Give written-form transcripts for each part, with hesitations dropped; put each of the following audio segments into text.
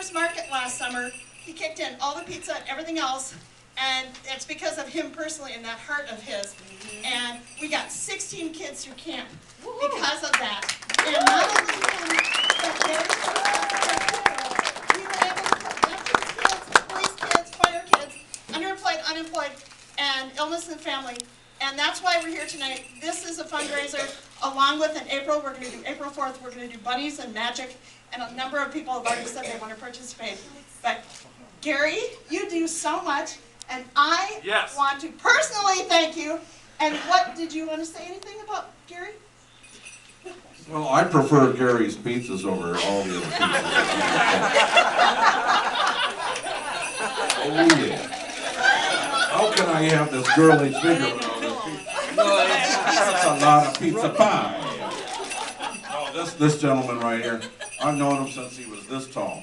farmer's market last summer. He kicked in all the pizza and everything else, and it's because of him personally and that heart of his. And we got 16 kids through camp because of that. And not only him, but Gary, we were able to put veterans kids, police kids, fire kids, underemployed, unemployed, and illness in the family. And that's why we're here tonight. This is a fundraiser, along with in April, we're going to do April 4th, we're going to do bunnies and magic, and a number of people have already said they want to participate. But Gary, you do so much, and I want to personally thank you. And what, did you want to say anything about Gary? Well, I prefer Gary's pizzas over all the other pizzas. Oh yeah. How can I have this girly figure with all this pizza? That's a lot of pizza pie. Oh, this gentleman right here, I've known him since he was this tall.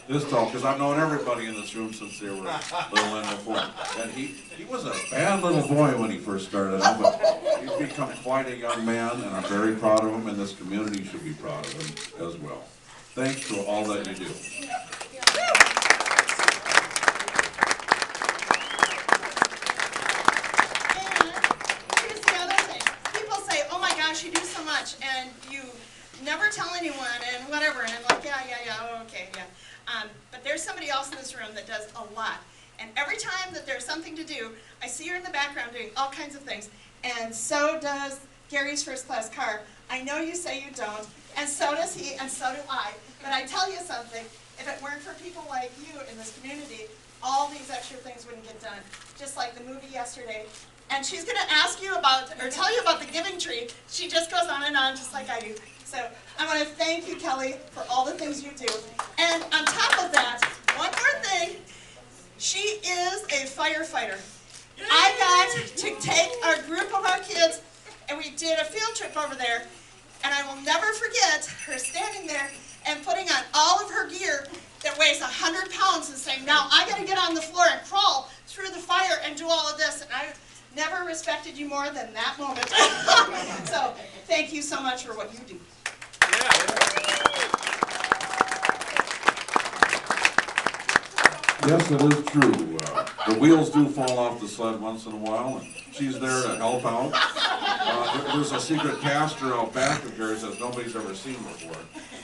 This tall, because I've known everybody in this room since they were little and before. And he was a bad little boy when he first started out, but he's become quite a young man, and I'm very proud of him, and this community should be proud of him as well. Thanks for all that you do. You do so much, and you never tell anyone, and whatever, and I'm like, okay. But there's somebody else in this room that does a lot, and every time that there's something to do, I see her in the background doing all kinds of things, and so does Gary's first class car. I know you say you don't, and so does he, and so do I, but I tell you something, if it weren't for people like you in this community, all these extra things wouldn't get done, just like the movie yesterday. And she's going to ask you about, or tell you about the giving tree. She just goes on and on, just like I do. So I want to thank you, Kelly, for all the things you do. And on top of that, one more thing, she is a firefighter. I got to take a group of our kids, and we did a field trip over there, and I will never forget her standing there and putting on all of her gear that weighs 100 pounds and saying, now I got to get on the floor and crawl through the fire and do all of this. And I never respected you more than that moment. So thank you so much for what you do. Yes, it is true. The wheels do fall off the sled once in a while, and she's there to help out. There's a secret caster out back of Gary's that nobody's ever seen before.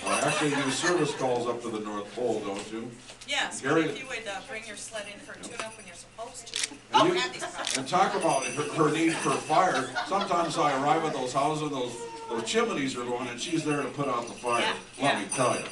Actually, you do service calls up to the North Pole, don't you? Yes, Gary, but if you would bring your sled in for a tune-up when you're supposed to. And talk about her need for fire. Sometimes I arrive at those houses, those chimneys are going, and she's there to put out the fire. Let me tell you.